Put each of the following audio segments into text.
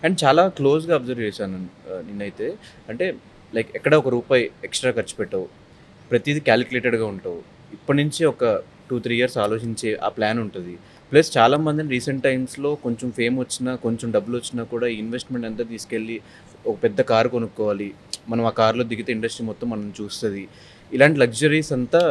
And చాలా క్లోజ్‌గా observe చేశాను నిన్నైతే. అంటే లైక్ ఎక్కడ ఒక రూపాయి ఎక్స్‌ట్రా ఖర్చు పెట్టవు. ప్రతీదీ క్యాలిక్యులేటెడ్‌గా ఉంటావు. ఇప్పటి నుంచి ఒక 2, 3 ఇయర్స్ ఆలోచించే ఆ ప్లాన్ ఉంటది. ప్లస్ చాలామందిని రీసెంట్ టైమ్స్‌లో కొంచెం ఫేమ్ వచ్చినా, కొంచెం డబ్బులొచ్చినా కూడా ఈ ఇన్వెస్ట్‌మెంట్ అంతా తీసుకెళ్ళి ఒక పెద్ద కారు కొనుక్కోవాలి. మనం ఆ కార్‌లో దిగితే ఇండస్ట్రీ మొత్తం మనల్ని చూస్తది. ఇలాంటి లగ్జరీస్ అంతా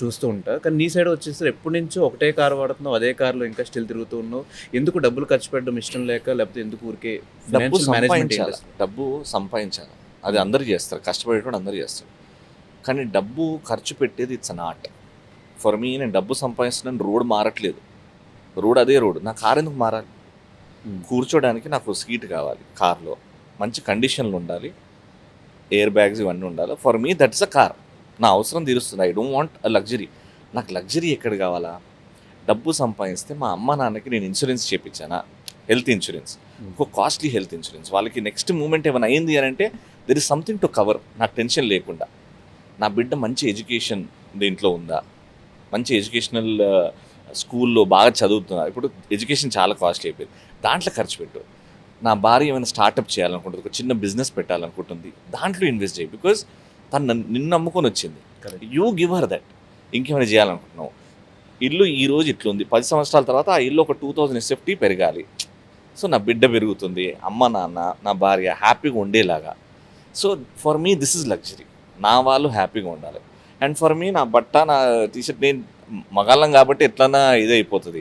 చూస్తూ ఉంటా. కానీ నీ సైడ్ వచ్చేసి ఎప్పటినుంచో ఒకటే కారు వాడుతున్నావు. అదే కార్‌లో ఇంకా స్టిల్ తిరుగుతూ ఉన్నావు. ఎందుకు డబ్బులు ఖర్చు పెట్టడం ఇష్టం లేక, లేకపోతే ఎందుకు ఊరికే డబ్బు ఫైనాన్షియల్ మేనేజ్‌మెంట్ ఏంటి సంపాదించాలి. అసలు? డబ్బు సంపాదించాలి. అది అందరూ జేస్తారు. కష్టపడేటోడు అందరూ జేస్తాడు. కానీ డబ్బు ఖర్చు పెట్టేది it's an art. For me నేను డబ్బు సంపాదిస్తున్నాను, రోడ్ మారట్లేదు. రోడ్ అదే రోడ్. నా కార్ ఎందుకు మారాలి? హ్మ్. కూర్చోడానికి నాకు సీట్ కావాలి కార్‌లో. మంచి కండిషన్‌లో ఉండాలి. ఎయిర్ బ్యాగ్స్ ఇవన్నీ ఉండాలి. For me that's a car. నా అవసరం తీరుస్తుంది. I don't want a luxury. నాకు లగ్జరీ ఎక్కడ కావాలా? డబ్బు సంపాదిస్తే మా అమ్మ నాన్నకి నేను ఇన్సూరెన్స్ చేపించానా? Health insurance. ఒక కాస్ట్లీ హెల్త్ ఇన్సూరెన్స్. వాళ్ళకి నెక్స్ట్ మూమెంట్ ఏమైనా అయింది అని అంటే there is something to cover. నాకు టెన్షన్ లేకుండా. నా బిడ్డ మంచి ఎడ్యుకేషన్ దీంట్లో ఉందా? మంచి ఎడ్యుకేషనల్ స్కూల్లో బాగా చదువుతున్నారు. ఇప్పుడు ఎడ్యుకేషన్ చాలా కాస్ట్లీ అయిపోయింది. దాంట్లో ఖర్చు పెట్టు. నా భార్య ఏమైనా స్టార్టప్ చేయాలనుకుంటుంది, ఒక చిన్న బిజినెస్ పెట్టాలనుకుంటుంది, దాంట్లో ఇన్వెస్ట్ చేయి. బికాజ్ తను నిన్ను నమ్ముకొని వచ్చింది. Correct. You give her that. ఇంకేమైనా చేయాలనుకుంటున్నావు. ఇల్లు ఈ రోజు ఇట్లుంది, 10 సంవత్సరాల తర్వాత ఆ ఇల్లు ఒక 2000 ఎస్ఎఫ్టీ పెరగాలి. సో నా బిడ్డ పెరుగుతుంది, అమ్మ నాన్న నా భార్య హ్యాపీగా ఉండేలాగా. So for me this is luxury. నా వాళ్ళు హ్యాపీగా ఉండాలి. అండ్ ఫర్ మీ నా బట్ట నా టీషర్ట్ నేను మగాళ్ళం కాబట్టి ఎట్లన్నా ఇదే అయిపోతుంది.